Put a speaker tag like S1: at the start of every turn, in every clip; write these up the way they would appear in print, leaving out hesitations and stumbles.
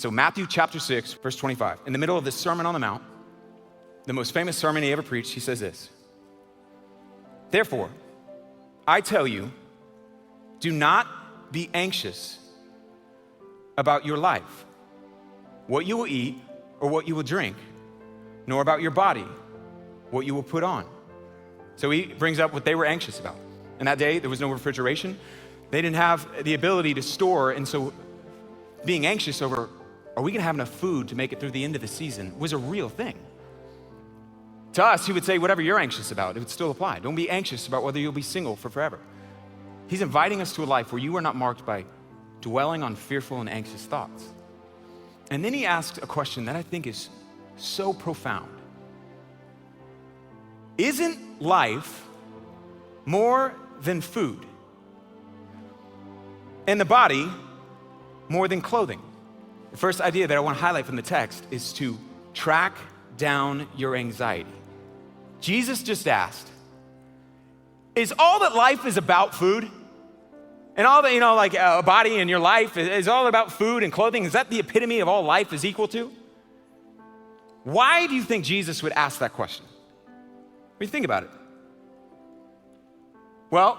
S1: So Matthew chapter 6, verse 25, in the middle of this Sermon on the Mount, the most famous sermon he ever preached, he says this: "Therefore, I tell you, do not be anxious about your life, what you will eat or what you will drink, nor about your body, what you will put on." So he brings up what they were anxious about. In that day, there was no refrigeration. They didn't have the ability to store, and so being anxious over, are we gonna have enough food to make it through the end of the season, was a real thing. To us, he would say, whatever you're anxious about, it would still apply. Don't be anxious about whether you'll be single for forever. He's inviting us to a life where you are not marked by dwelling on fearful and anxious thoughts. And then he asks a question that I think is so profound. Isn't life more than food? And the body more than clothing? The first idea that I want to highlight from the text is to track down your anxiety. Jesus just asked, is all that life is about food? And all that, like a body in your life is all about food and clothing? Is that the epitome of all life is equal to? Why do you think Jesus would ask that question? What do you think about it? Well,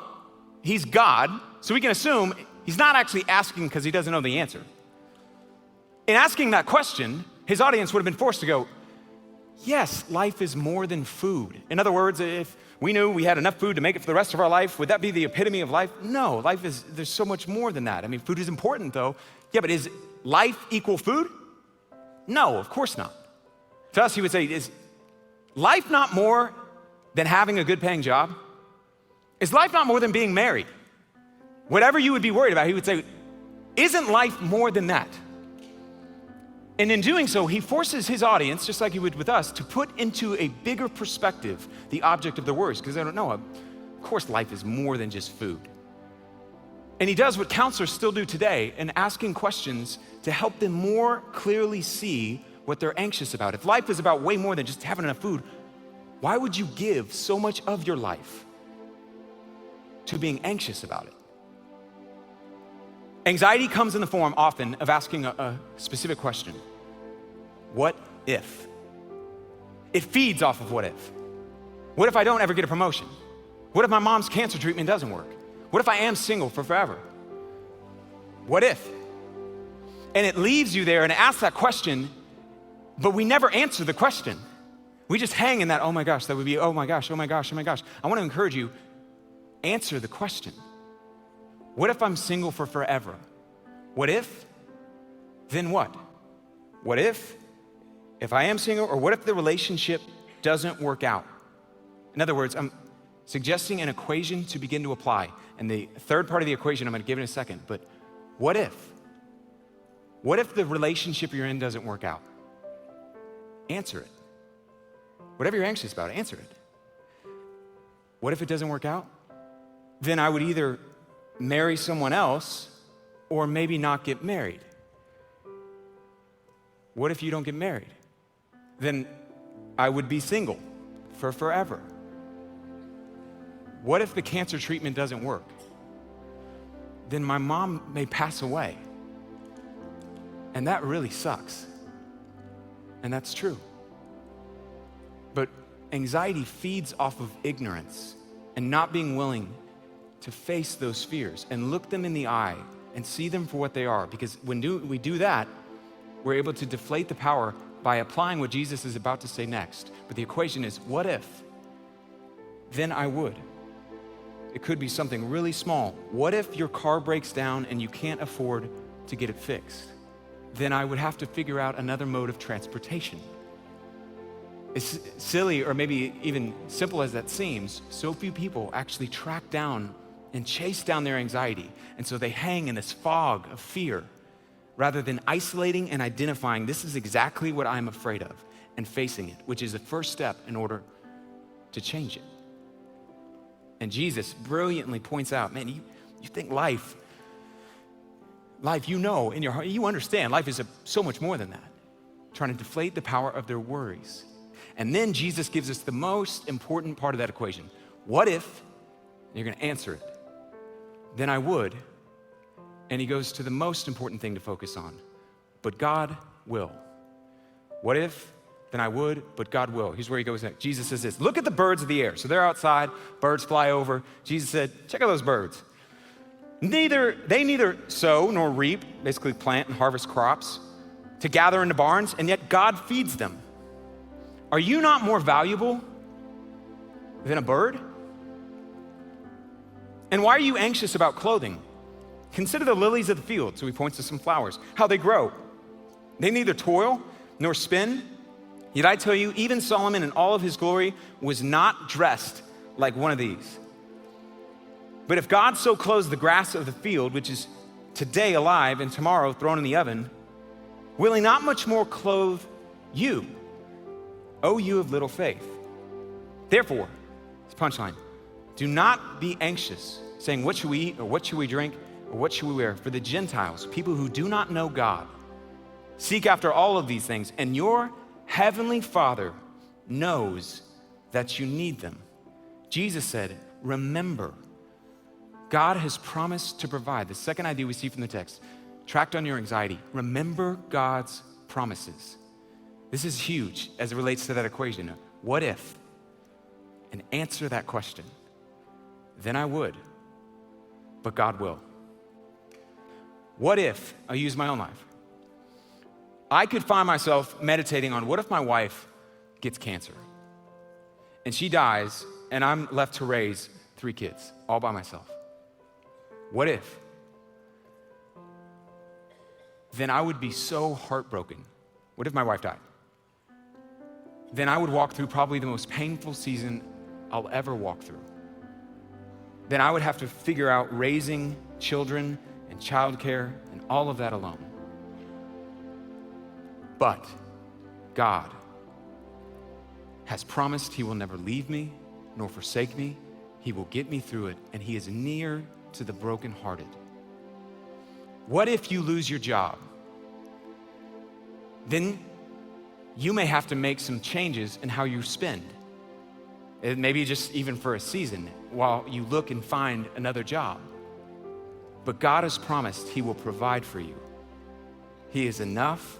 S1: he's God, so we can assume he's not actually asking because he doesn't know the answer. In asking that question, his audience would have been forced to go, yes, life is more than food. In other words, if we knew we had enough food to make it for the rest of our life, would that be the epitome of life? No, there's so much more than that. I mean, food is important though. Yeah, but is life equal food? No, of course not. To us, he would say, is life not more than having a good paying job? Is life not more than being married? Whatever you would be worried about, he would say, isn't life more than that? And in doing so, he forces his audience, just like he would with us, to put into a bigger perspective the object of their worries, because they don't know, of course life is more than just food. And he does what counselors still do today in asking questions to help them more clearly see what they're anxious about. If life is about way more than just having enough food, why would you give so much of your life to being anxious about it? Anxiety comes in the form often of asking a specific question. What if? It feeds off of what if. What if I don't ever get a promotion? What if my mom's cancer treatment doesn't work? What if I am single for forever? What if? And it leaves you there and asks that question, but we never answer the question. We just hang in that, oh my gosh, that would be, oh my gosh, oh my gosh, oh my gosh. I want to encourage you, answer the question. What if I'm single for forever? What if? Then what? What if I am single, or what if the relationship doesn't work out? In other words, I'm suggesting an equation to begin to apply. And the third part of the equation I'm gonna give in a second, but what if? What if the relationship you're in doesn't work out? Answer it. Whatever you're anxious about, answer it. What if it doesn't work out? Then I would either marry someone else or maybe not get married. What if you don't get married? Then I would be single for forever. What if the cancer treatment doesn't work? Then my mom may pass away. And that really sucks. And that's true. But anxiety feeds off of ignorance and not being willing to face those fears and look them in the eye and see them for what they are. Because when we do that, we're able to deflate the power by applying what Jesus is about to say next. But the equation is, what if? Then I would. It could be something really small. What if your car breaks down and you can't afford to get it fixed? Then I would have to figure out another mode of transportation. As silly or maybe even simple as that seems, so few people actually track down and chase down their anxiety. And so they hang in this fog of fear rather than isolating and identifying, this is exactly what I'm afraid of, and facing it, which is the first step in order to change it. And Jesus brilliantly points out, man, you think life, you know in your heart, you understand life is so much more than that. Trying to deflate the power of their worries. And then Jesus gives us the most important part of that equation. What if? You're gonna answer it. Then I would. And he goes to the most important thing to focus on. but God will. What if? Then I would, but God will. Here's where he goes next. Jesus says this, look at the birds of the air. So they're outside, birds fly over. Jesus said, check out those birds. They neither sow nor reap, basically plant and harvest crops, to gather into barns, and yet God feeds them. Are you not more valuable than a bird? And why are you anxious about clothing? Consider the lilies of the field. So he points to some flowers, how they grow. They neither toil nor spin. Yet I tell you, even Solomon in all of his glory was not dressed like one of these. But if God so clothes the grass of the field, which is today alive and tomorrow thrown in the oven, will he not much more clothe you, O you of little faith? Therefore, it's punchline, do not be anxious, saying, what should we eat, or what should we drink, or what should we wear? For the Gentiles, people who do not know God, seek after all of these things, and your heavenly Father knows that you need them. Jesus said, remember, God has promised to provide. The second idea we see from the text, tracked on your anxiety, remember God's promises. This is huge as it relates to that equation. What if? And answer that question. Then I would, but God will. What if, I'll use my own life. I could find myself meditating on what if my wife gets cancer and she dies and I'm left to raise 3 kids all by myself. What if? Then I would be so heartbroken. What if my wife died? Then I would walk through probably the most painful season I'll ever walk through. Then I would have to figure out raising children and childcare and all of that alone. But God has promised he will never leave me nor forsake me. He will get me through it, and he is near to the brokenhearted. What if you lose your job? Then you may have to make some changes in how you spend. Maybe just even for a season while you look and find another job. But God has promised he will provide for you. He is enough,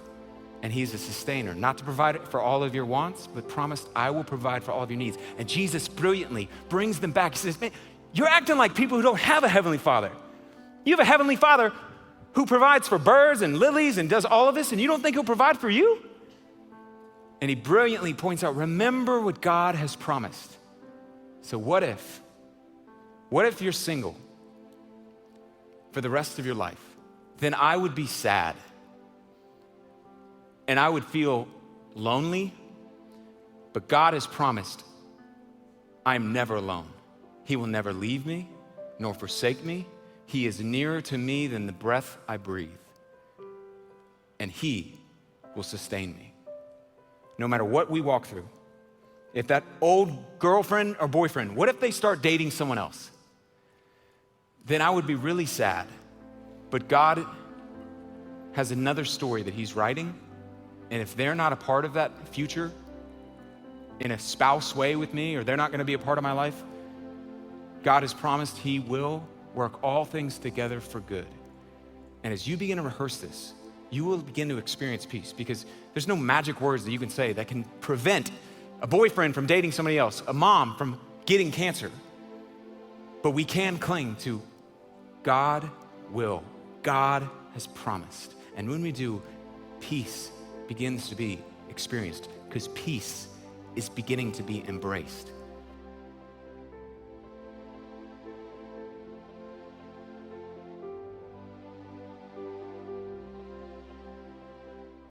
S1: and he's a sustainer, not to provide for all of your wants, but promised, I will provide for all of your needs. And Jesus brilliantly brings them back. He says, man, you're acting like people who don't have a heavenly Father. You have a heavenly Father who provides for birds and lilies and does all of this, and you don't think he'll provide for you? And he brilliantly points out, remember what God has promised. So what if you're single for the rest of your life? Then I would be sad. And I would feel lonely, but God has promised I'm never alone. He will never leave me nor forsake me. He is nearer to me than the breath I breathe. And he will sustain me. No matter what we walk through, if that old girlfriend or boyfriend, what if they start dating someone else? Then I would be really sad. But God has another story that he's writing. And if they're not a part of that future in a spouse way with me, or they're not gonna be a part of my life, God has promised he will work all things together for good. And as you begin to rehearse this, you will begin to experience peace, because there's no magic words that you can say that can prevent a boyfriend from dating somebody else, a mom from getting cancer. But we can cling to God will. God has promised. And when we do, peace begins to be experienced, because peace is beginning to be embraced.